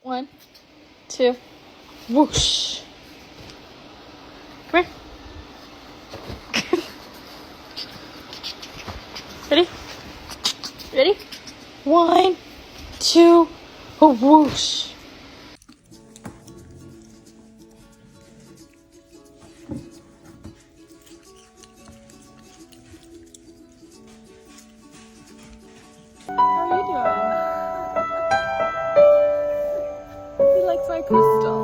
1, 2, whoosh. Come here. Ready? Ready? 1, 2, whoosh. How are you doing? He likes my crystal.